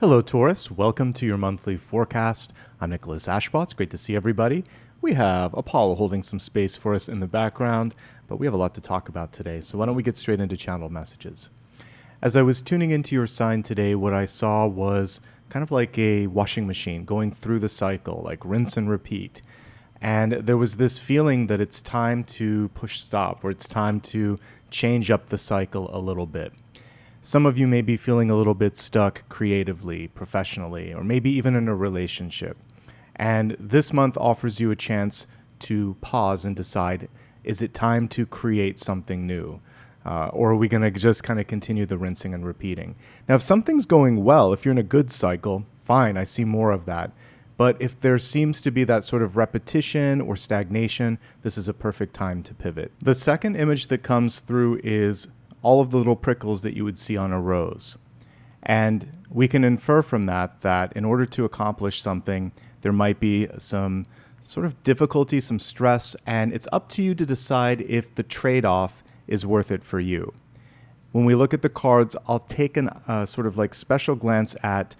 Hello, Taurus. Welcome to your monthly forecast. I'm Nicholas Ashbaugh. It's great to see everybody. We have Apollo holding some space for us in the background, but we have a lot to talk about today, so why don't we get straight into channel messages. As I was tuning into your sign today, what I saw was kind of like a washing machine going through the cycle, like rinse and repeat. And there was this feeling that it's time to push stop, or it's time to change up the cycle a little bit. Some of you may be feeling a little bit stuck creatively, professionally, or maybe even in a relationship. And this month offers you a chance to pause and decide, is it time to create something new? Or are we going to just kind of continue the rinsing and repeating? Now, if something's going well, if you're in a good cycle, fine, I see more of that. But if there seems to be that sort of repetition or stagnation, this is a perfect time to pivot. The second image that comes through is all of the little prickles that you would see on a rose. And we can infer from that in order to accomplish something, there might be some sort of difficulty, some stress, and it's up to you to decide if the trade-off is worth it for you. When we look at the cards, I'll take a sort of like special glance at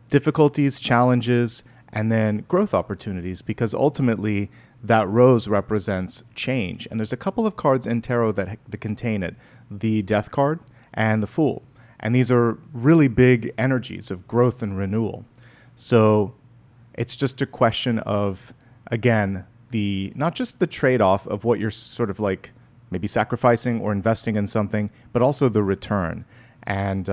difficulties, challenges, and then growth opportunities, because ultimately that rose represents change. And there's a couple of cards in tarot that contain it, the Death card and the Fool. And these are really big energies of growth and renewal. So it's just a question of, again, not just the trade-off of what you're sort of like maybe sacrificing or investing in something, but also the return. And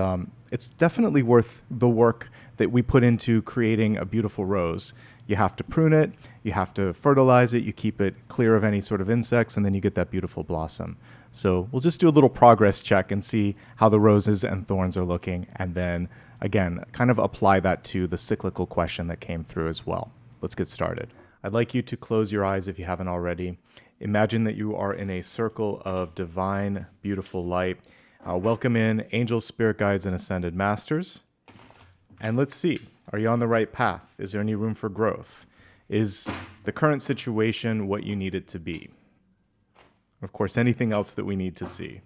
it's definitely worth the work that we put into creating a beautiful rose. You have to prune it, you have to fertilize it, you keep it clear of any sort of insects, and then you get that beautiful blossom. So we'll just do a little progress check and see how the roses and thorns are looking, and then, again, kind of apply that to the cyclical question that came through as well. Let's get started. I'd like you to close your eyes if you haven't already. Imagine that you are in a circle of divine, beautiful light. Welcome in angels, spirit guides, and ascended masters. And let's see, are you on the right path? Is there any room for growth? Is the current situation what you need it to be? Of course, anything else that we need to see.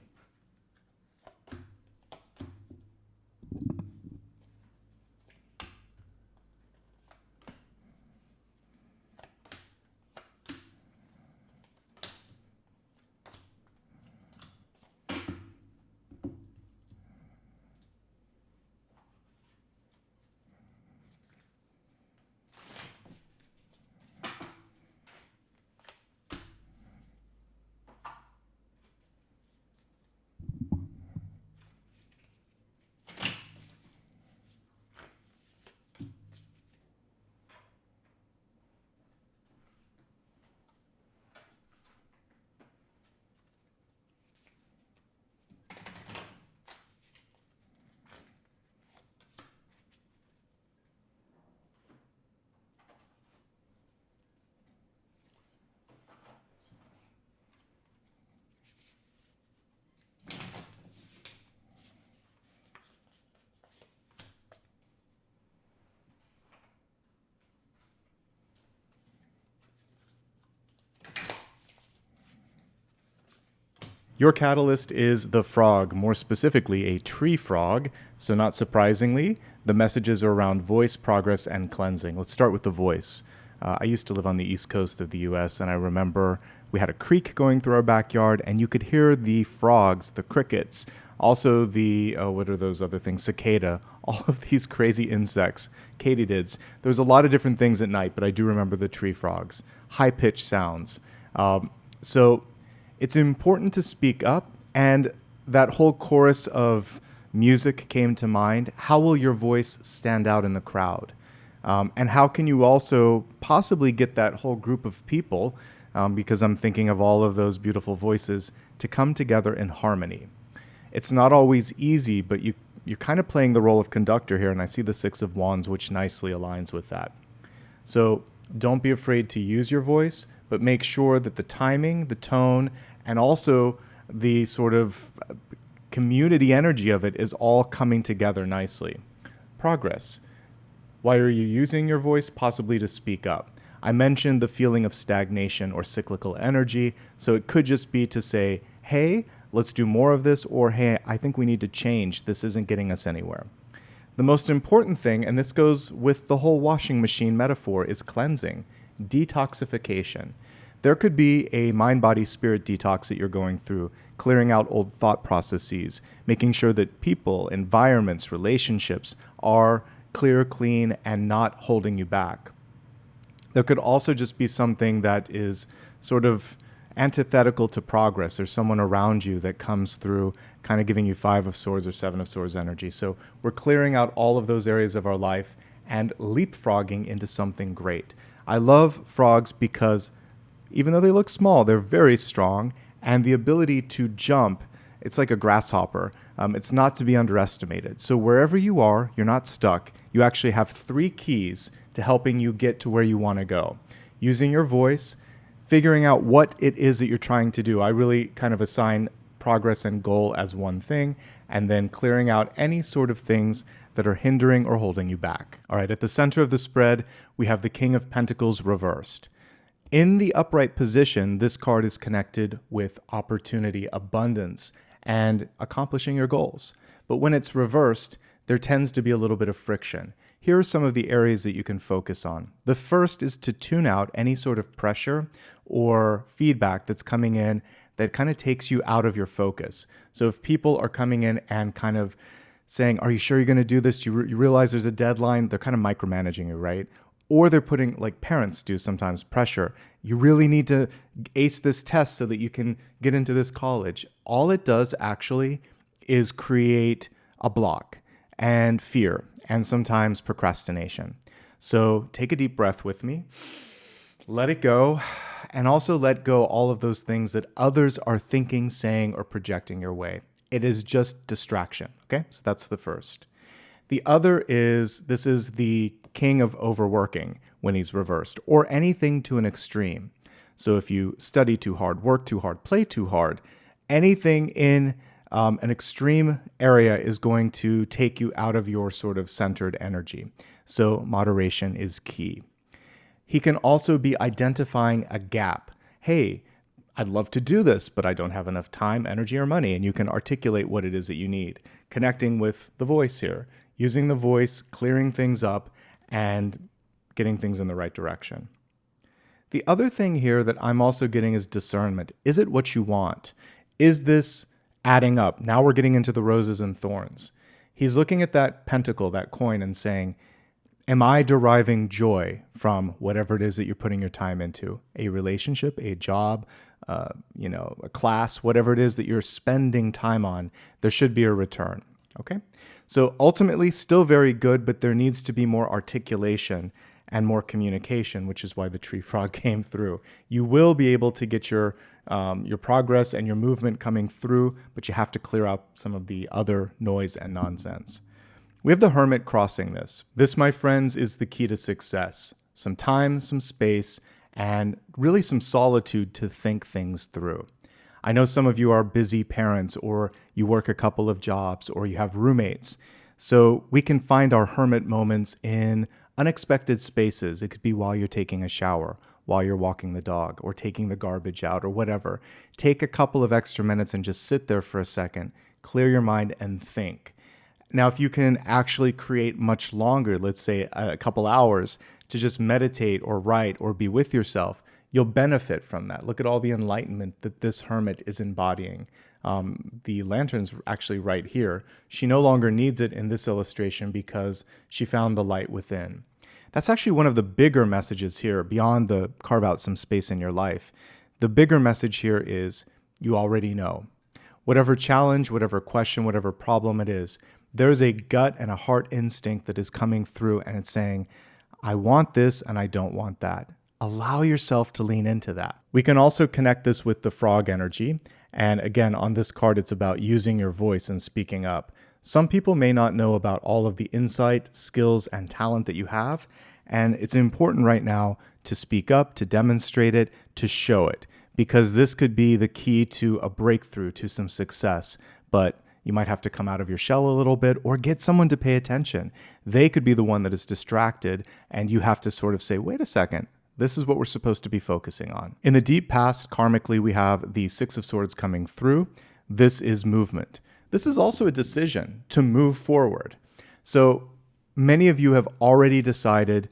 Your catalyst is the frog, more specifically a tree frog. So not surprisingly, the messages are around voice, progress, and cleansing. Let's start with the voice. I used to live on the east coast of the US, and I remember we had a creek going through our backyard, and you could hear the frogs, the crickets, also the, what are those other things, cicada, all of these crazy insects, katydids. There was a lot of different things at night, but I do remember the tree frogs, high-pitched sounds. So it's important to speak up, and that whole chorus of music came to mind. How will your voice stand out in the crowd? And how can you also possibly get that whole group of people, because I'm thinking of all of those beautiful voices, to come together in harmony? It's not always easy, but you're kind of playing the role of conductor here, and I see the Six of Wands, which nicely aligns with that. So don't be afraid to use your voice, but make sure that the timing, the tone, and also the sort of community energy of it is all coming together nicely. Progress. Why are you using your voice? Possibly to speak up. I mentioned the feeling of stagnation or cyclical energy, so it could just be to say, hey, let's do more of this, or hey, I think we need to change. This isn't getting us anywhere. The most important thing, and this goes with the whole washing machine metaphor, is cleansing, detoxification. There could be a mind, body, spirit detox that you're going through, clearing out old thought processes, making sure that people, environments, relationships are clear, clean, and not holding you back. There could also just be something that is sort of antithetical to progress. There's someone around you that comes through kind of giving you 5 of Swords or 7 of Swords energy. So we're clearing out all of those areas of our life and leapfrogging into something great. I love frogs because even though they look small, they're very strong, and the ability to jump, it's like a grasshopper. It's not to be underestimated. So wherever you are, you're not stuck. You actually have 3 keys to helping you get to where you want to go. Using your voice, figuring out what it is that you're trying to do. I really kind of assign progress and goal as one thing, and then clearing out any sort of things that are hindering or holding you back. All right, at the center of the spread, we have the King of Pentacles reversed. In the upright position, this card is connected with opportunity, abundance, and accomplishing your goals. But when it's reversed, there tends to be a little bit of friction. Here are some of the areas that you can focus on. The first is to tune out any sort of pressure or feedback that's coming in that kind of takes you out of your focus. So if people are coming in and kind of saying, are you sure you're going to do this? You realize there's a deadline? They're kind of micromanaging you, right? Or they're putting, like parents do sometimes, pressure. You really need to ace this test so that you can get into this college. All it does actually is create a block and fear and sometimes procrastination. So take a deep breath with me, let it go, and also let go all of those things that others are thinking, saying, or projecting your way. It is just distraction, okay? So that's the first. The other is, this is the king of overworking when he's reversed, or anything to an extreme. So if you study too hard, work too hard, play too hard, anything in an extreme area is going to take you out of your sort of centered energy. So moderation is key. He can also be identifying a gap. Hey, I'd love to do this, but I don't have enough time, energy, or money. And you can articulate what it is that you need. Connecting with the voice here, using the voice, clearing things up, and getting things in the right direction. The other thing here that I'm also getting is discernment. Is it what you want? Is this adding up? Now we're getting into the roses and thorns. He's looking at that pentacle, that coin, and saying, am I deriving joy from whatever it is that you're putting your time into? A relationship, a job, a class, whatever it is that you're spending time on, there should be a return, okay? So ultimately, still very good, but there needs to be more articulation and more communication, which is why the tree frog came through. You will be able to get your progress and your movement coming through, but you have to clear out some of the other noise and nonsense. We have the Hermit crossing this. This, my friends, is the key to success. Some time, some space, and really some solitude to think things through. I know some of you are busy parents, or you work a couple of jobs, or you have roommates. So we can find our hermit moments in unexpected spaces. It could be while you're taking a shower, while you're walking the dog, or taking the garbage out, or whatever. Take a couple of extra minutes and just sit there for a second, clear your mind, and think. Now, if you can actually create much longer, let's say a couple hours, to just meditate or write or be with yourself, you'll benefit from that. Look at all the enlightenment that this hermit is embodying. The lantern's actually right here. She no longer needs it in this illustration because she found the light within. That's actually one of the bigger messages here, beyond the carve out some space in your life. The bigger message here is you already know. Whatever challenge, whatever question, whatever problem it is, there's a gut and a heart instinct that is coming through, and it's saying, I want this and I don't want that. Allow yourself to lean into that. We can also connect this with the frog energy. And again, on this card, it's about using your voice and speaking up. Some people may not know about all of the insight, skills, and talent that you have. And it's important right now to speak up, to demonstrate it, to show it, because this could be the key to a breakthrough, to some success. But you might have to come out of your shell a little bit or get someone to pay attention. They could be the one that is distracted, and you have to sort of say, wait a second, this is what we're supposed to be focusing on. In the deep past, karmically, we have the Six of Swords coming through. This is movement. This is also a decision to move forward. So many of you have already decided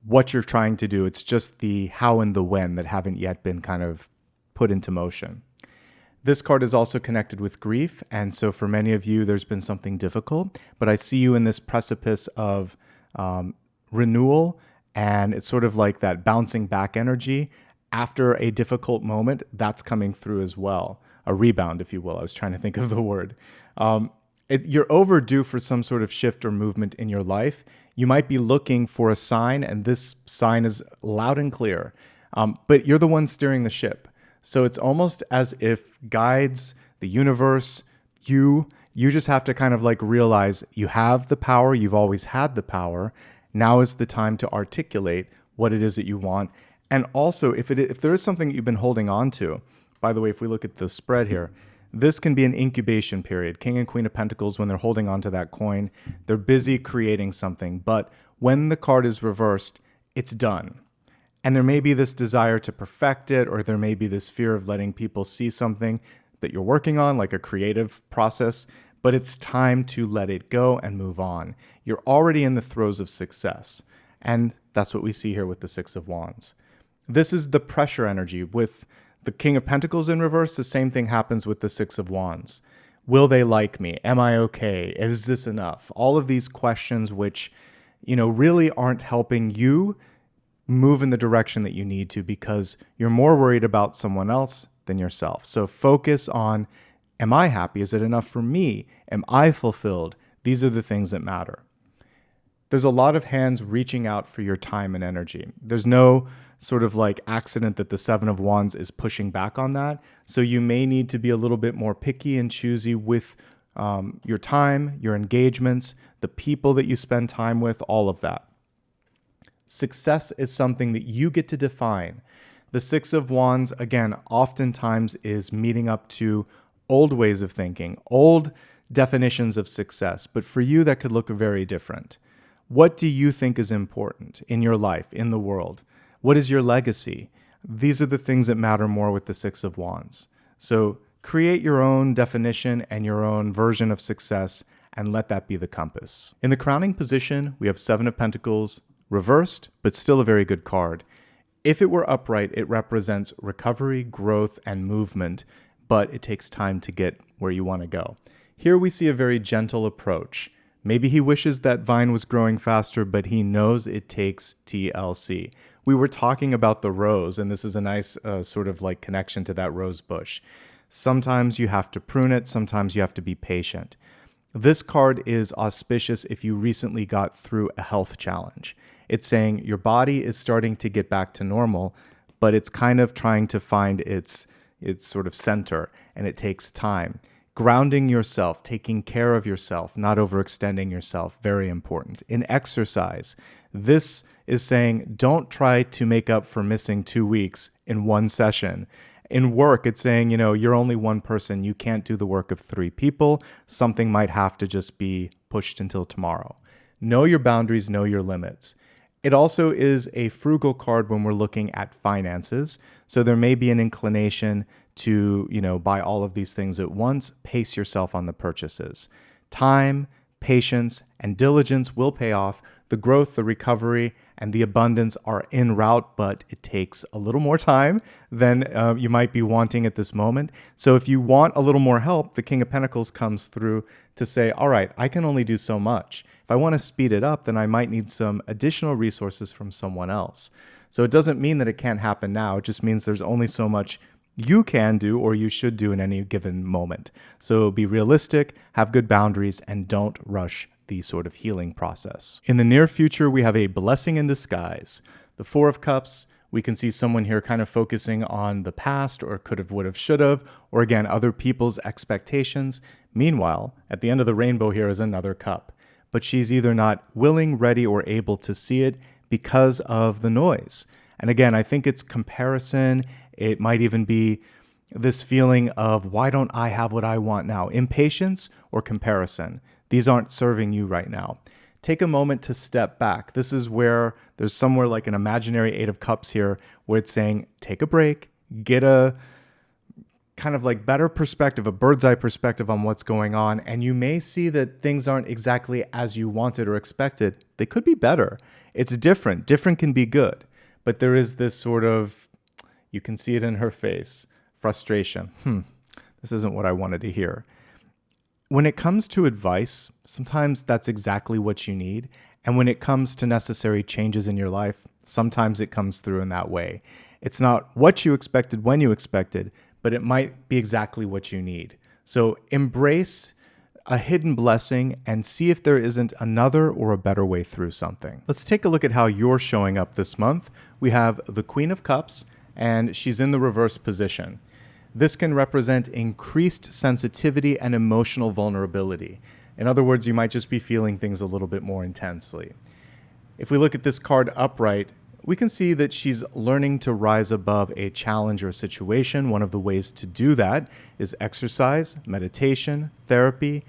what you're trying to do. It's just the how and the when that haven't yet been kind of put into motion. This card is also connected with grief, and so for many of you, there's been something difficult, but I see you in this precipice of renewal, and it's sort of like that bouncing back energy after a difficult moment. That's coming through as well. A rebound, if you will. I was trying to think of the word. You're overdue for some sort of shift or movement in your life. You might be looking for a sign, and this sign is loud and clear, but you're the one steering the ship. So it's almost as if guides, the universe, you just have to kind of like realize you have the power, you've always had the power. Now is the time to articulate what it is that you want. And also, if there is something that you've been holding on to, by the way, if we look at the spread here, this can be an incubation period. King and Queen of Pentacles, when they're holding on to that coin, they're busy creating something. But when the card is reversed, it's done. And there may be this desire to perfect it, or there may be this fear of letting people see something that you're working on, like a creative process, but it's time to let it go and move on. You're already in the throes of success. And that's what we see here with the Six of Wands. This is the pressure energy. With the King of Pentacles in reverse, the same thing happens with the Six of Wands. Will they like me? Am I okay? Is this enough? All of these questions which, really aren't helping you move in the direction that you need to, because you're more worried about someone else than yourself. So focus on, am I happy? Is it enough for me? Am I fulfilled? These are the things that matter. There's a lot of hands reaching out for your time and energy. There's no sort of like accident that the Seven of Wands is pushing back on that. So you may need to be a little bit more picky and choosy with your time, your engagements, the people that you spend time with, all of that. Success is something that you get to define. The Six of Wands, again, oftentimes is meeting up to old ways of thinking, old definitions of success. But for you, that could look very different. What do you think is important in your life, in the world? What is your legacy? These are the things that matter more with the Six of Wands. So create your own definition and your own version of success, and let that be the compass. In the crowning position, we have Seven of Pentacles, reversed, but still a very good card. If it were upright, it represents recovery, growth, and movement, but it takes time to get where you want to go. Here we see a very gentle approach. Maybe he wishes that vine was growing faster, but he knows it takes TLC. We were talking about the rose, and this is a nice sort of like connection to that rose bush. Sometimes you have to prune it, sometimes you have to be patient. This card is auspicious if you recently got through a health challenge. It's saying your body is starting to get back to normal, but it's kind of trying to find its sort of center, and it takes time. Grounding yourself, taking care of yourself, not overextending yourself, very important. In exercise, this is saying don't try to make up for missing 2 weeks in one session. In work, it's saying, you're only one person. You can't do the work of 3 people. Something might have to just be pushed until tomorrow. Know your boundaries, know your limits. It also is a frugal card when we're looking at finances. So there may be an inclination to, buy all of these things at once. Pace yourself on the purchases. Time, patience, and diligence will pay off. The growth, the recovery, and the abundance are en route, but it takes a little more time than you might be wanting at this moment. So if you want a little more help, the King of Pentacles comes through to say, all right, I can only do so much. If I want to speed it up, then I might need some additional resources from someone else. So it doesn't mean that it can't happen now. It just means there's only so much you can do or you should do in any given moment. So be realistic, have good boundaries, and don't rush the sort of healing process. In the near future, we have a blessing in disguise. The Four of Cups, we can see someone here kind of focusing on the past or could have, would have, should have, or again, other people's expectations. Meanwhile, at the end of the rainbow here is another cup, but she's either not willing, ready, or able to see it because of the noise. And again, I think it's comparison. It might even be this feeling of, why don't I have what I want now? Impatience or comparison. These aren't serving you right now. Take a moment to step back. This is where there's somewhere like an imaginary Eight of Cups here where it's saying, take a break, kind kind of like better perspective, a bird's eye perspective on what's going on. And you may see that things aren't exactly as you wanted or expected. They could be better. It's different. Different can be good. But there is this sort of, you can see it in her face, frustration. This isn't what I wanted to hear. When it comes to advice, sometimes that's exactly what you need. And when it comes to necessary changes in your life, sometimes it comes through in that way. It's not what you expected when you expected, but it might be exactly what you need. So embrace a hidden blessing and see if there isn't another or a better way through something. Let's take a look at how you're showing up this month. We have the Queen of Cups, and she's in the reverse position. This can represent increased sensitivity and emotional vulnerability. In other words, you might just be feeling things a little bit more intensely. If we look at this card upright, we can see that she's learning to rise above a challenge or situation. One of the ways to do that is exercise, meditation, therapy,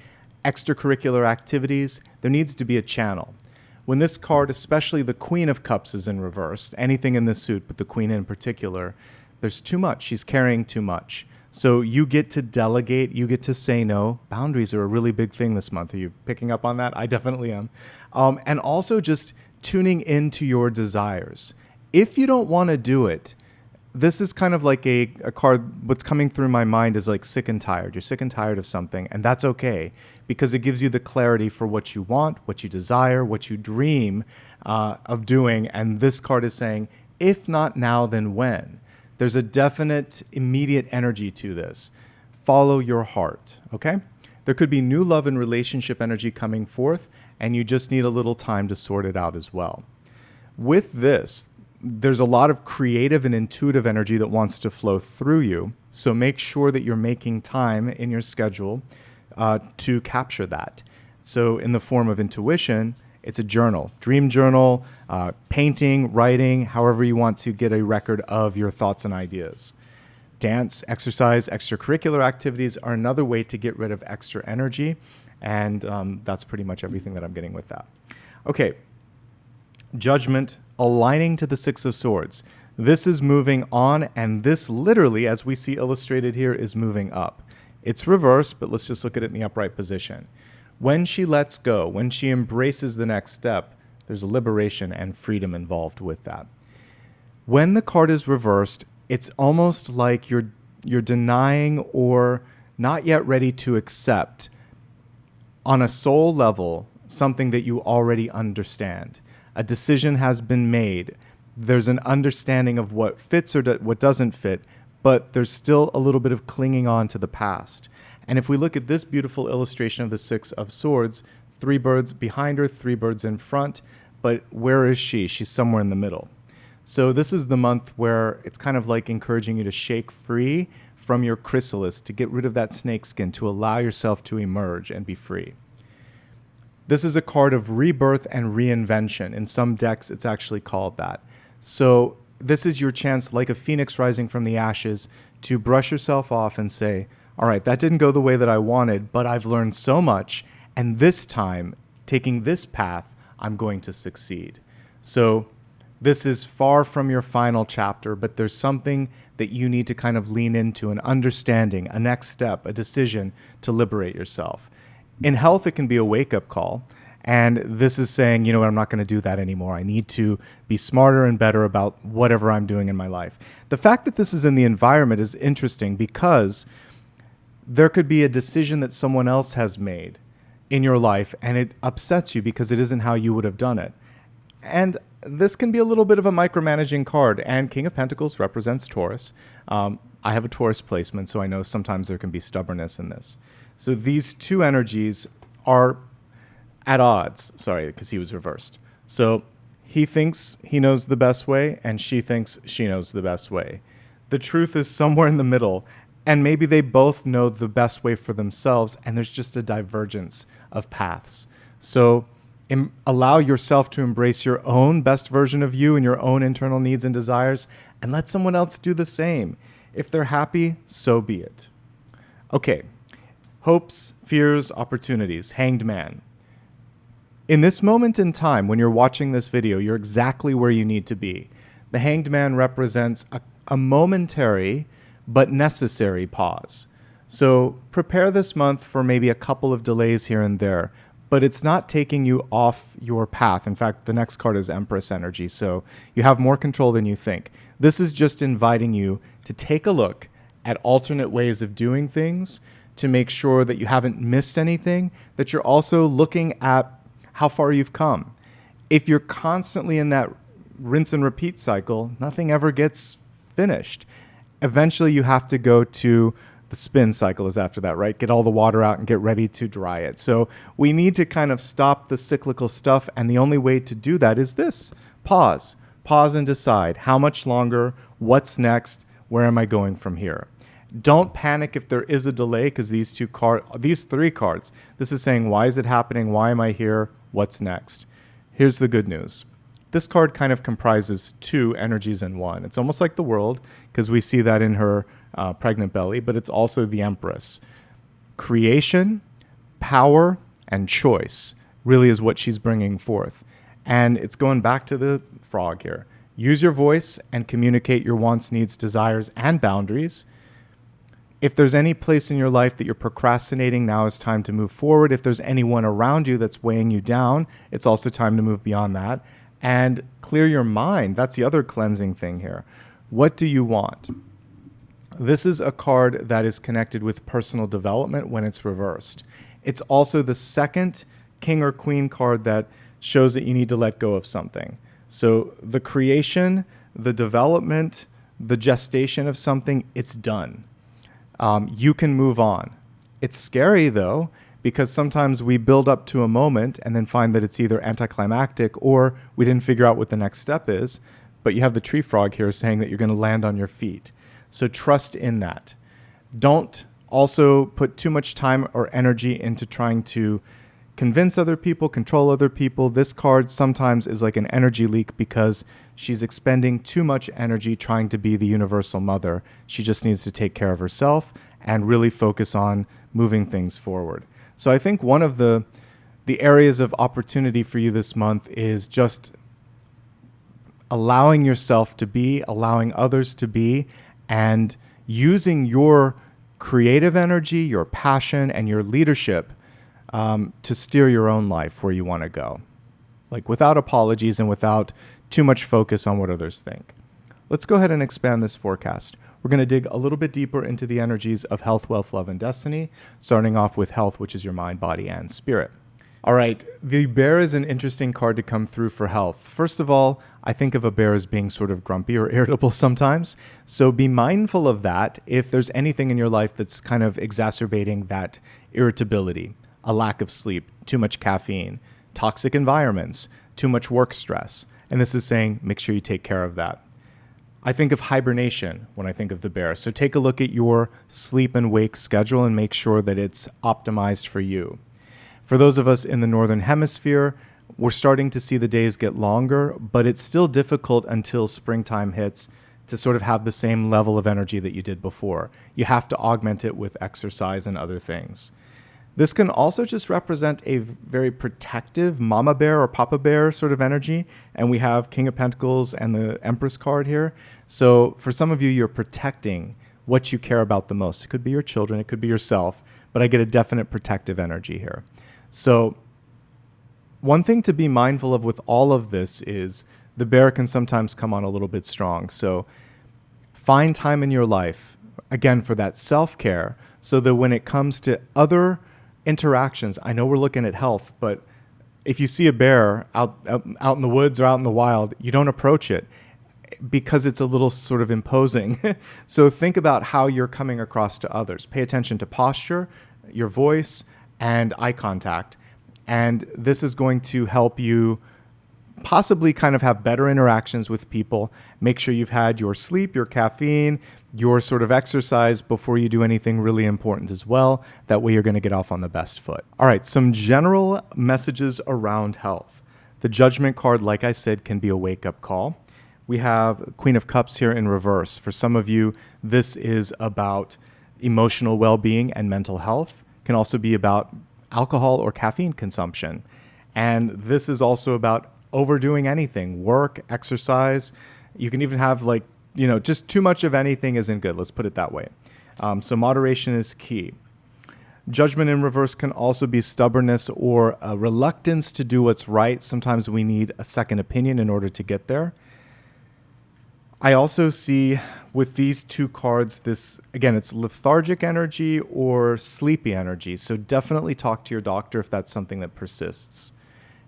extracurricular activities. There needs to be a channel. When this card, especially the Queen of Cups, is in reverse, anything in this suit, but the Queen in particular, there's too much. She's carrying too much. So you get to delegate, you get to say no. Boundaries are a really big thing this month. Are you picking up on that? I definitely am. And also just tuning into your desires. If you don't want to do it, this is kind of like a card. What's coming through my mind is like sick and tired. You're sick and tired of something, and that's okay because it gives you the clarity for what you want, what you desire, what you dream of doing. And this card is saying, if not now, then when? There's a definite immediate energy to this. Follow your heart, okay? There could be new love and relationship energy coming forth, and you just need a little time to sort it out as well. With this, there's a lot of creative and intuitive energy that wants to flow through you, so make sure that you're making time in your schedule to capture that. So in the form of intuition, it's a journal, dream journal, painting, writing, however you want to get a record of your thoughts and ideas. Dance, exercise, extracurricular activities are another way to get rid of extra energy. And that's pretty much everything that I'm getting with that. Okay, Judgment, aligning to the Six of Swords. This is moving on, and this literally, as we see illustrated here, is moving up. It's reversed, but let's just look at it in the upright position. When she lets go, when she embraces the next step, there's a liberation and freedom involved with that. When the card is reversed, it's almost like you're denying or not yet ready to accept on a soul level something that you already understand. A decision has been made. There's an understanding of what fits or what doesn't fit, but there's still a little bit of clinging on to the past. And if we look at this beautiful illustration of the Six of Swords, 3 birds behind her, 3 birds in front, but where is she? She's somewhere in the middle. So this is the month where it's kind of like encouraging you to shake free from your chrysalis, to get rid of that snake skin, to allow yourself to emerge and be free. This is a card of rebirth and reinvention. In some decks, it's actually called that. So this is your chance, like a phoenix rising from the ashes, to brush yourself off and say, all right, that didn't go the way that I wanted, but I've learned so much, and this time, taking this path, I'm going to succeed. So this is far from your final chapter, but there's something that you need to kind of lean into, an understanding, a next step, a decision to liberate yourself. In health, it can be a wake-up call. And this is saying, you know what, I'm not going to do that anymore. I need to be smarter and better about whatever I'm doing in my life. The fact that this is in the environment is interesting because there could be a decision that someone else has made in your life, and it upsets you because it isn't how you would have done it. And this can be a little bit of a micromanaging card, and King of Pentacles represents Taurus. I have a Taurus placement, so I know sometimes there can be stubbornness in this. So these two energies are at odds, because he was reversed. So he thinks he knows the best way, and she thinks she knows the best way. The truth is somewhere in the middle, and maybe they both know the best way for themselves, and there's just a divergence of paths. So allow yourself to embrace your own best version of you and your own internal needs and desires, and let someone else do the same. If they're happy, so be it. Okay, hopes, fears, opportunities, Hanged Man. In this moment in time, when you're watching this video, you're exactly where you need to be. The Hanged Man represents a momentary but necessary pause. So prepare this month for maybe a couple of delays here and there, but it's not taking you off your path. In fact, the next card is Empress energy, so you have more control than you think. This is just inviting you to take a look at alternate ways of doing things to make sure that you haven't missed anything, that you're also looking at how far you've come. If you're constantly in that rinse and repeat cycle, nothing ever gets finished. Eventually you have to go to the spin cycle is after that, right? Get all the water out and get ready to dry it. So we need to kind of stop the cyclical stuff. And the only way to do that is this: pause and decide how much longer, what's next, where am I going from here? Don't panic if there is a delay, because these three cards, this is saying, why is it happening? Why am I here? What's next? Here's the good news. This card kind of comprises two energies in one. It's almost like the World, because we see that in her pregnant belly, but it's also the Empress. Creation, power, and choice really is what she's bringing forth. And it's going back to the frog here. Use your voice and communicate your wants, needs, desires, and boundaries. If there's any place in your life that you're procrastinating, now is time to move forward. If there's anyone around you that's weighing you down, it's also time to move beyond that. And clear your mind. That's the other cleansing thing here. What do you want? This is a card that is connected with personal development when it's reversed. It's also the second King or Queen card that shows that you need to let go of something. So the creation, the development, the gestation of something, it's done. You can move on. It's scary, though, because sometimes we build up to a moment and then find that it's either anticlimactic or we didn't figure out what the next step is. But you have the tree frog here saying that you're going to land on your feet. So trust in that. Don't also put too much time or energy into trying to convince other people, control other people. This card sometimes is like an energy leak because she's expending too much energy trying to be the universal mother. She just needs to take care of herself and really focus on moving things forward. So I think one of the areas of opportunity for you this month is just allowing yourself to be, allowing others to be, and using your creative energy, your passion, and your leadership to steer your own life where you want to go, like without apologies and without too much focus on what others think. Let's go ahead and expand this forecast. We're going to dig a little bit deeper into the energies of health, wealth, love, and destiny, starting off with health, which is your mind, body, and spirit. All right, the bear is an interesting card to come through for health. First of all, I think of a bear as being sort of grumpy or irritable sometimes. So be mindful of that if there's anything in your life that's kind of exacerbating that irritability. A lack of sleep, too much caffeine, toxic environments, too much work stress. And this is saying, make sure you take care of that. I think of hibernation when I think of the bear. So take a look at your sleep and wake schedule and make sure that it's optimized for you. For those of us in the Northern Hemisphere, we're starting to see the days get longer, but it's still difficult until springtime hits to sort of have the same level of energy that you did before. You have to augment it with exercise and other things. This can also just represent a very protective mama bear or papa bear sort of energy. And we have King of Pentacles and the Empress card here. So for some of you, you're protecting what you care about the most. It could be your children, it could be yourself, but I get a definite protective energy here. So one thing to be mindful of with all of this is the bear can sometimes come on a little bit strong. So find time in your life, again, for that self-care, so that when it comes to other interactions, I know we're looking at health, but if you see a bear out in the woods or out in the wild, you don't approach it because it's a little sort of imposing. So think about how you're coming across to others. Pay attention to posture, your voice, and eye contact. And this is going to help you possibly kind of have better interactions with people. Make sure you've had your sleep, your caffeine, your sort of exercise before you do anything really important as well. That way you're going to get off on the best foot. All right, some general messages around health. The Judgment card, like I said, can be a wake-up call. We have Queen of Cups here in reverse. For some of you, this is about emotional well-being and mental health. It can also be about alcohol or caffeine consumption. And this is also about overdoing anything, work, exercise. You can even have like just too much of anything isn't good. Let's put it that way. So moderation is key. Judgment in reverse can also be stubbornness or a reluctance to do what's right. Sometimes we need a second opinion in order to get there. I also see with these two cards, this, again, it's lethargic energy or sleepy energy. So definitely talk to your doctor if that's something that persists.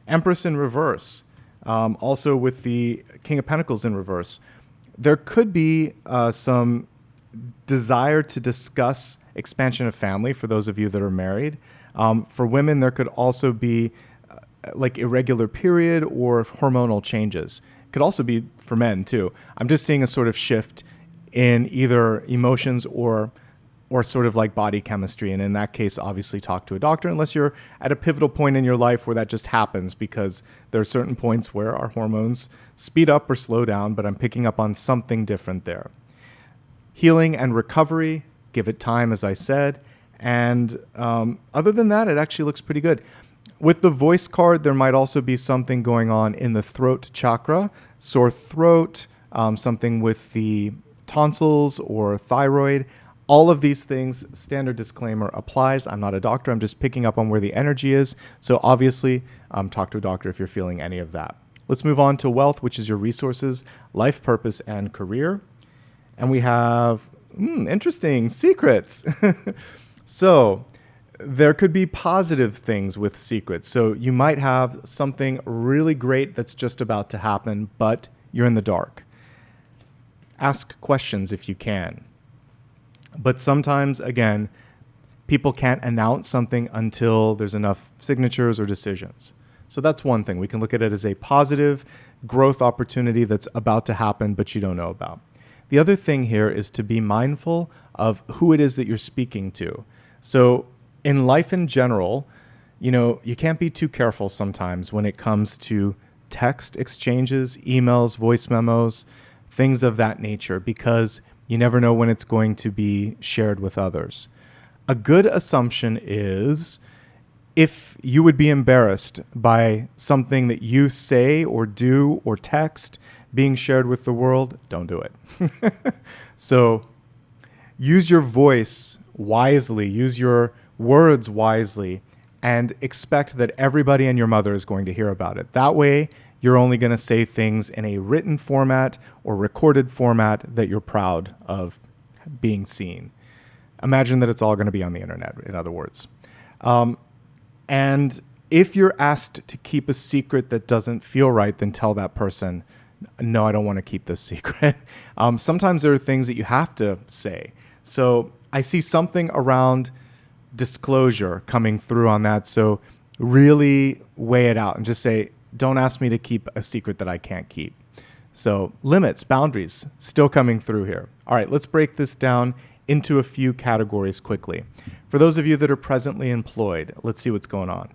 Empress in reverse, also with the King of Pentacles in reverse. There could be some desire to discuss expansion of family for those of you that are married. For women, there could also be like irregular period or hormonal changes. Could also be for men too. I'm just seeing a sort of shift in either emotions or sort of like body chemistry. And in that case, obviously talk to a doctor unless you're at a pivotal point in your life where that just happens, because there are certain points where our hormones speed up or slow down, but I'm picking up on something different there. Healing and recovery, give it time, as I said. And other than that, it actually looks pretty good. With the voice card, there might also be something going on in the throat chakra, sore throat, something with the tonsils or thyroid. All of these things, standard disclaimer applies. I'm not a doctor. I'm just picking up on where the energy is. So obviously, talk to a doctor if you're feeling any of that. Let's move on to wealth, which is your resources, life purpose, and career. And we have, interesting, secrets. So there could be positive things with secrets. So you might have something really great that's just about to happen, but you're in the dark. Ask questions if you can. But sometimes, again, people can't announce something until there's enough signatures or decisions. So that's one thing. We can look at it as a positive growth opportunity that's about to happen, but you don't know about. The other thing here is to be mindful of who it is that you're speaking to. So in life in general, you can't be too careful sometimes when it comes to text exchanges, emails, voice memos, things of that nature, because you never know when it's going to be shared with others. A good assumption is if you would be embarrassed by something that you say or do or text being shared with the world, don't do it. So use your voice wisely, use your words wisely, and expect that everybody and your mother is going to hear about it. That way, you're only going to say things in a written format or recorded format that you're proud of being seen. Imagine that it's all going to be on the internet, in other words. And if you're asked to keep a secret that doesn't feel right, then tell that person, no, I don't want to keep this secret. Sometimes there are things that you have to say. So I see something around disclosure coming through on that. So really weigh it out and just say, don't ask me to keep a secret that I can't keep. So limits, boundaries, still coming through here. All right, let's break this down into a few categories quickly. For those of you that are presently employed, let's see what's going on.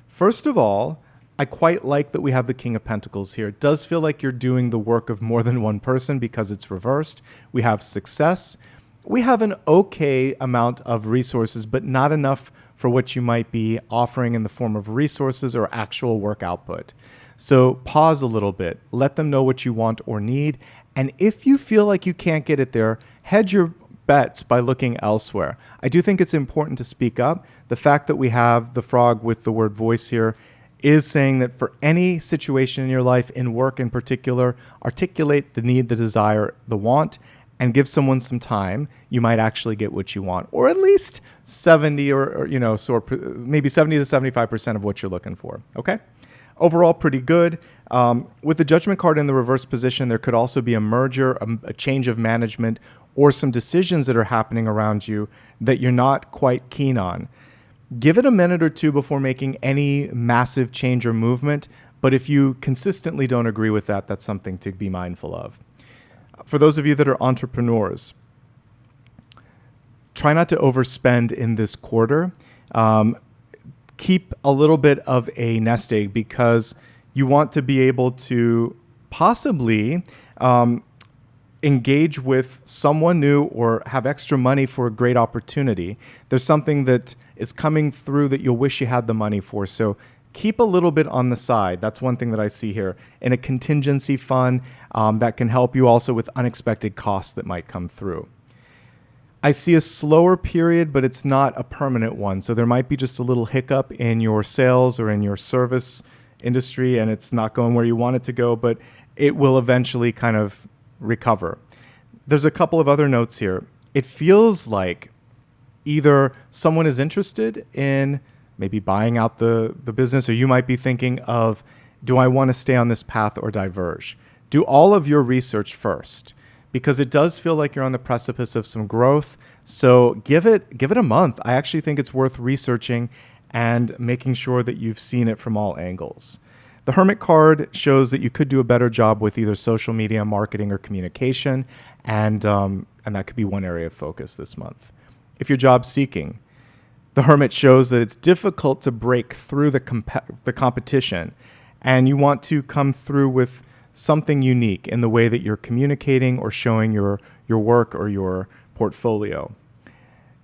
First of all, I quite like that we have the King of Pentacles here. It does feel like you're doing the work of more than one person because it's reversed. We have success. We have an okay amount of resources, but not enough for what you might be offering in the form of resources or actual work output. So pause a little bit. Let them know what you want or need. And if you feel like you can't get it there, hedge your bets by looking elsewhere. I do think it's important to speak up. The fact that we have the frog with the word voice here is saying that for any situation in your life, in work in particular, articulate the need, the desire, the want, and give someone some time. You might actually get what you want, or at least 70 or maybe 70 to 75% of what you're looking for. Okay. Overall, pretty good. With the Judgment card in the reverse position, there could also be a merger, a change of management, or some decisions that are happening around you that you're not quite keen on. Give it a minute or two before making any massive change or movement. But if you consistently don't agree with that, that's something to be mindful of. For those of you that are entrepreneurs, try not to overspend in this quarter. Keep a little bit of a nest egg because you want to be able to possibly engage with someone new or have extra money for a great opportunity. There's something that is coming through that you'll wish you had the money for. So keep a little bit on the side. That's one thing that I see here in a contingency fund that can help you also with unexpected costs that might come through. I see a slower period, but it's not a permanent one. So there might be just a little hiccup in your sales or in your service industry, and it's not going where you want it to go, but it will eventually kind of recover. There's a couple of other notes here. It feels like either someone is interested in maybe buying out the business, or you might be thinking of, do I want to stay on this path or diverge? Do all of your research first, because it does feel like you're on the precipice of some growth. So give it a month. I actually think it's worth researching and making sure that you've seen it from all angles. The Hermit card shows that you could do a better job with either social media, marketing, or communication, and that could be one area of focus this month. If you're job seeking, the Hermit shows that it's difficult to break through the competition, and you want to come through with something unique in the way that you're communicating or showing your work or your portfolio.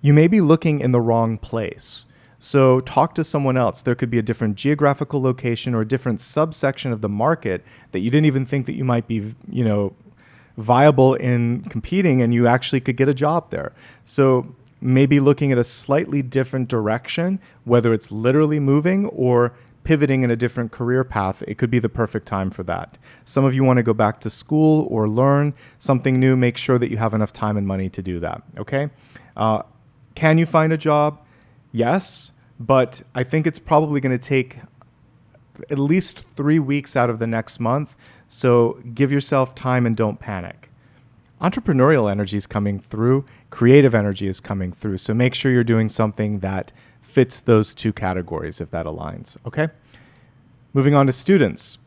You may be looking in the wrong place. So talk to someone else. There could be a different geographical location or a different subsection of the market that you didn't even think that you might be, viable in competing, and you actually could get a job there. So maybe looking at a slightly different direction, whether it's literally moving or pivoting in a different career path, it could be the perfect time for that. Some of you want to go back to school or learn something new. Make sure that you have enough time and money to do that, okay? Can you find a job? Yes, but I think it's probably going to take at least 3 weeks out of the next month, so give yourself time and don't panic. Entrepreneurial energy is coming through, creative energy is coming through, so make sure you're doing something that fits those two categories if that aligns, okay? Moving on to students.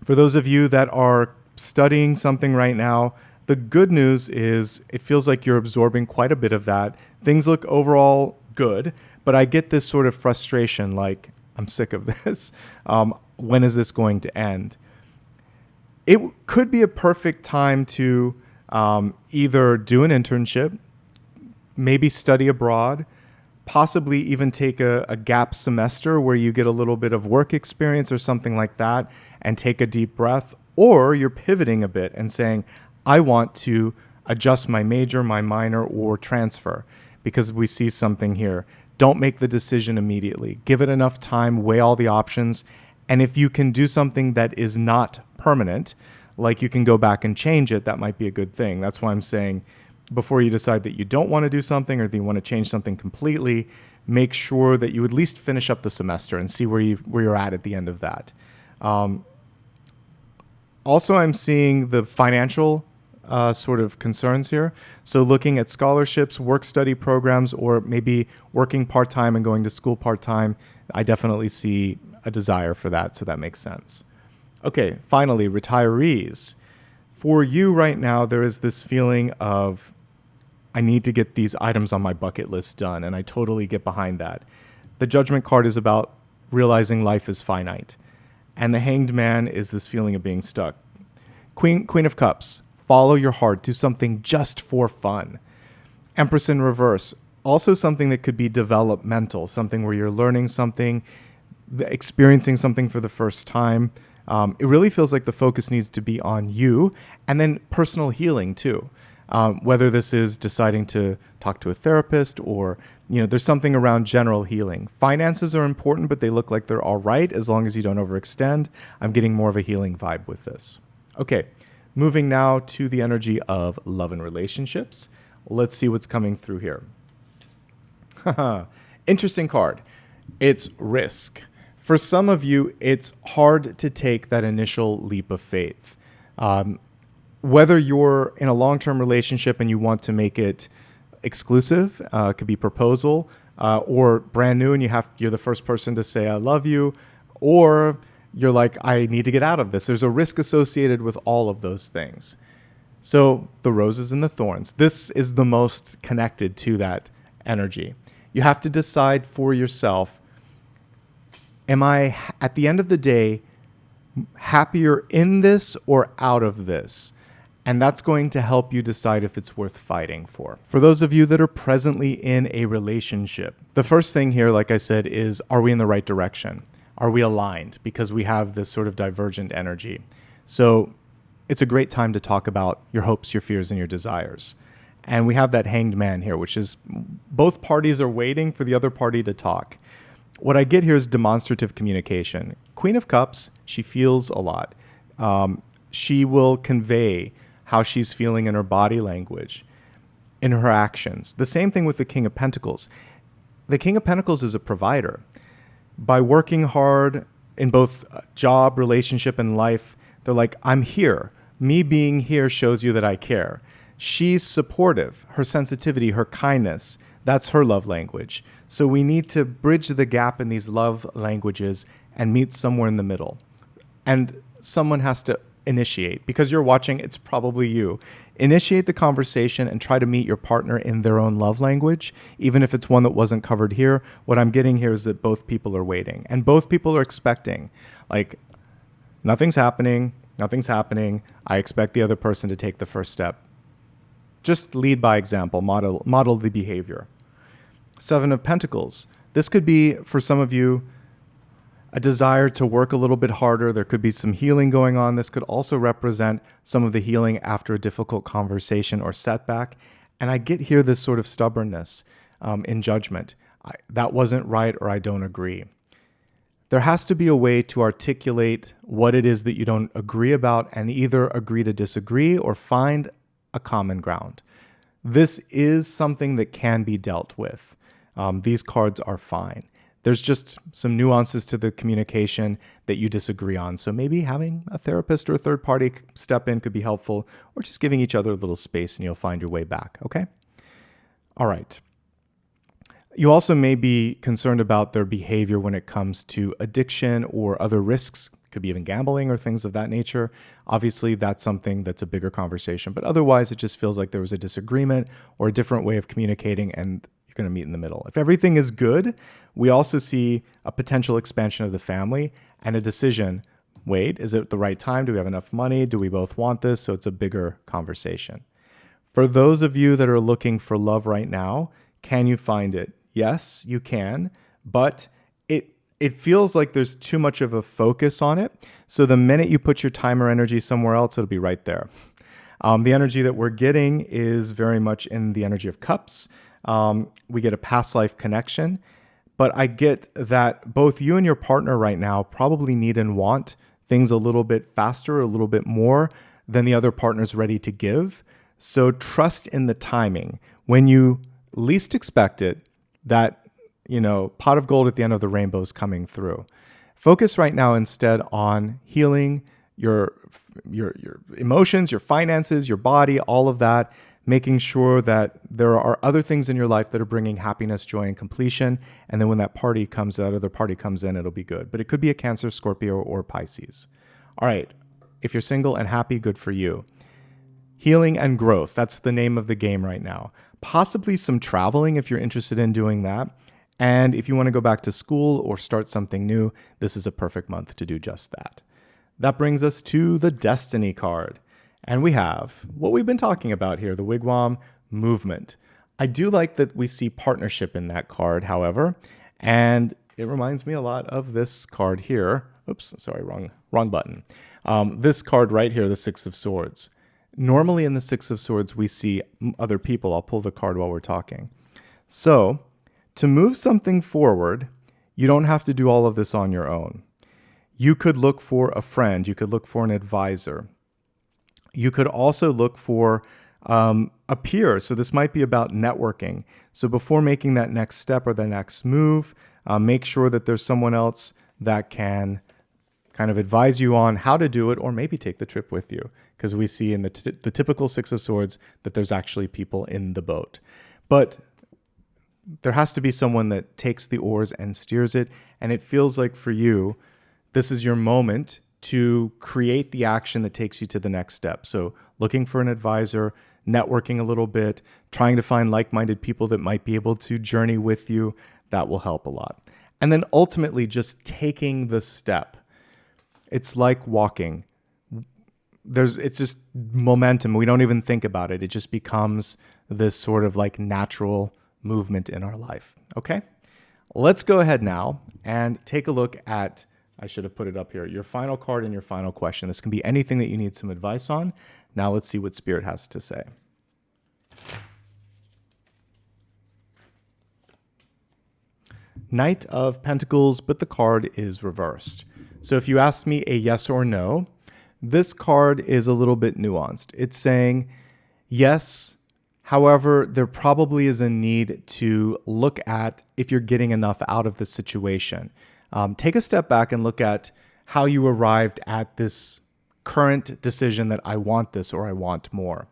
For those of you that are studying something right now, the good news is it feels like you're absorbing quite a bit of that. Things look overall good, but I get this sort of frustration, like, I'm sick of this. When is this going to end? It could be a perfect time to either do an internship, maybe study abroad, possibly even take a gap semester where you get a little bit of work experience or something like that and take a deep breath, or you're pivoting a bit and saying, I want to adjust my major, my minor, or transfer, because we see something here. Don't make the decision immediately. Give it enough time, weigh all the options, and if you can do something that is not permanent, like you can go back and change it, that might be a good thing. That's why I'm saying, before you decide that you don't want to do something or that you want to change something completely, make sure that you at least finish up the semester and see where you're at the end of that. Also, I'm seeing the financial sort of concerns here. So looking at scholarships, work-study programs, or maybe working part-time and going to school part-time, I definitely see a desire for that, so that makes sense. Okay, finally, retirees. For you right now, there is this feeling of, I need to get these items on my bucket list done, and I totally get behind that. The Judgment card is about realizing life is finite, and the Hanged Man is this feeling of being stuck. Queen of Cups, follow your heart, do something just for fun. Empress in reverse, also something that could be developmental, something where you're learning something, experiencing something for the first time. It really feels like the focus needs to be on you, and then personal healing too. Whether this is deciding to talk to a therapist or, there's something around general healing. Finances are important, but they look like they're all right as long as you don't overextend. I'm getting more of a healing vibe with this. Okay, moving now to the energy of love and relationships. Let's see what's coming through here. Interesting card. It's risk. For some of you, it's hard to take that initial leap of faith. Whether you're in a long-term relationship and you want to make it exclusive, it could be proposal, or brand new and you're the first person to say I love you, or you're like, I need to get out of this. There's a risk associated with all of those things. So the roses and the thorns, this is the most connected to that energy. You have to decide for yourself, am I, at the end of the day, happier in this or out of this? And that's going to help you decide if it's worth fighting for. For those of you that are presently in a relationship, the first thing here, like I said, is, are we in the right direction? Are we aligned? Because we have this sort of divergent energy. So it's a great time to talk about your hopes, your fears, and your desires. And we have that hanged man here, which is both parties are waiting for the other party to talk. What I get here is demonstrative communication. Queen of Cups, she feels a lot. She will convey how she's feeling in her body language, in her actions. The same thing with the King of Pentacles. The King of Pentacles is a provider. By working hard in both job, relationship, and life, they're like, I'm here. Me being here shows you that I care. She's supportive. Her sensitivity, her kindness, that's her love language. So we need to bridge the gap in these love languages and meet somewhere in the middle. And someone has to initiate. Because you're watching, it's probably you. Initiate the conversation and try to meet your partner in their own love language, even if it's one that wasn't covered here. What I'm getting here is that both people are waiting and both people are expecting, like, nothing's happening. I expect the other person to take the first step. Just lead by example, model the behavior. Seven of Pentacles. This could be, for some of you, a desire to work a little bit harder. There could be some healing going on. This could also represent some of the healing after a difficult conversation or setback. And I get here this sort of stubbornness in judgment. That wasn't right, or I don't agree. There has to be a way to articulate what it is that you don't agree about and either agree to disagree or find a common ground. This is something that can be dealt with. These cards are fine. There's just some nuances to the communication that you disagree on. So maybe having a therapist or a third party step in could be helpful, or just giving each other a little space and you'll find your way back, okay? All right. You also may be concerned about their behavior when it comes to addiction or other risks. Could be even gambling or things of that nature. Obviously, that's something that's a bigger conversation. But otherwise, it just feels like there was a disagreement or a different way of communicating, and you're going to meet in the middle. If everything is good, we also see a potential expansion of the family and a decision. Wait, is it the right time? Do we have enough money? Do we both want this? So it's a bigger conversation. For those of you that are looking for love right now, can you find it? Yes, you can, but it feels like there's too much of a focus on it. So the minute you put your time or energy somewhere else, it'll be right there. The energy that we're getting is very much in the energy of cups. We get a past life connection, but I get that both you and your partner right now probably need and want things a little bit faster, a little bit more than the other partner's ready to give. So trust in the timing. When you least expect it, that pot of gold at the end of the rainbow is coming through. Focus right now instead on healing your emotions, your finances, your body, all of that, making sure that there are other things in your life that are bringing happiness, joy, and completion. And then when that other party comes in, it'll be good. But it could be a Cancer, Scorpio, or Pisces. All right. If you're single and happy, good for you. Healing and growth. That's the name of the game right now. Possibly some traveling if you're interested in doing that. And if you want to go back to school or start something new, this is a perfect month to do just that. That brings us to the Destiny card. And we have what we've been talking about here, the Wigwam movement. I do like that we see partnership in that card, however, and it reminds me a lot of this card here. Oops, sorry, wrong button. This card right here, the Six of Swords. Normally in the Six of Swords, we see other people. I'll pull the card while we're talking. So to move something forward, you don't have to do all of this on your own. You could look for a friend. You could look for an advisor. You could also look for a peer. So this might be about networking. So before making that next step or the next move, make sure that there's someone else that can kind of advise you on how to do it, or maybe take the trip with you. Because we see in the typical Six of Swords that there's actually people in the boat. But there has to be someone that takes the oars and steers it. And it feels like for you, this is your moment to create the action that takes you to the next step. So looking for an advisor, networking a little bit, trying to find like-minded people that might be able to journey with you, that will help a lot. And then ultimately just taking the step. It's like walking. It's just momentum. We don't even think about it. It just becomes this sort of like natural movement in our life. Okay? Let's go ahead now and take a look at, I should have put it up here, your final card and your final question. This can be anything that you need some advice on. Now let's see what Spirit has to say. Knight of Pentacles, but the card is reversed. So if you ask me a yes or no, this card is a little bit nuanced. It's saying yes, however, there probably is a need to look at if you're getting enough out of the situation. Take a step back and look at how you arrived at this current decision that I want this or I want more.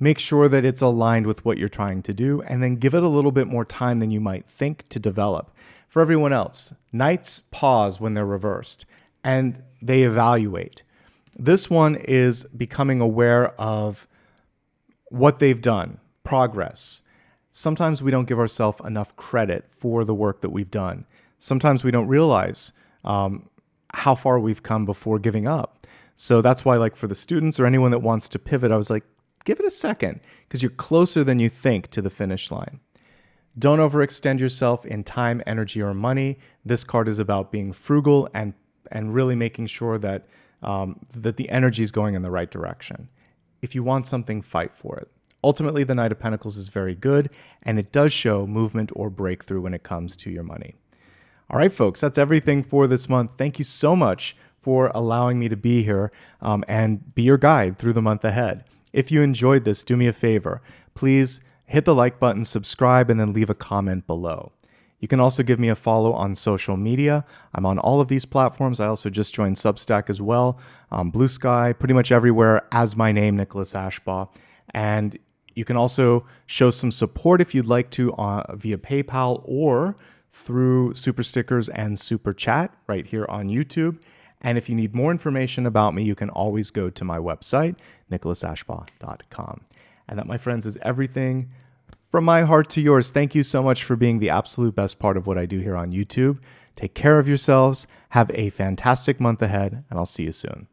Make sure that it's aligned with what you're trying to do, and then give it a little bit more time than you might think to develop. For everyone else, Knights pause when they're reversed, and they evaluate. This one is becoming aware of what they've done, progress. Sometimes we don't give ourselves enough credit for the work that we've done. Sometimes we don't realize how far we've come before giving up. So that's why, like for the students or anyone that wants to pivot, I was like, give it a second, because you're closer than you think to the finish line. Don't overextend yourself in time, energy, or money. This card is about being frugal and really making sure that that the energy is going in the right direction. If you want something, fight for it. Ultimately, the Knight of Pentacles is very good, and it does show movement or breakthrough when it comes to your money. All right, folks, that's everything for this month. Thank you so much for allowing me to be here and be your guide through the month ahead. If you enjoyed this, do me a favor. Please hit the like button, subscribe, and then leave a comment below. You can also give me a follow on social media. I'm on all of these platforms. I also just joined Substack as well. Blue Sky, pretty much everywhere as my name, Nicholas Ashbaugh. And you can also show some support if you'd like to via PayPal or through Super Stickers and Super Chat right here on YouTube. And if you need more information about me, you can always go to my website, nicholasashbaugh.com. And that, my friends, is everything from my heart to yours. Thank you so much for being the absolute best part of what I do here on YouTube. Take care of yourselves. Have a fantastic month ahead, and I'll see you soon.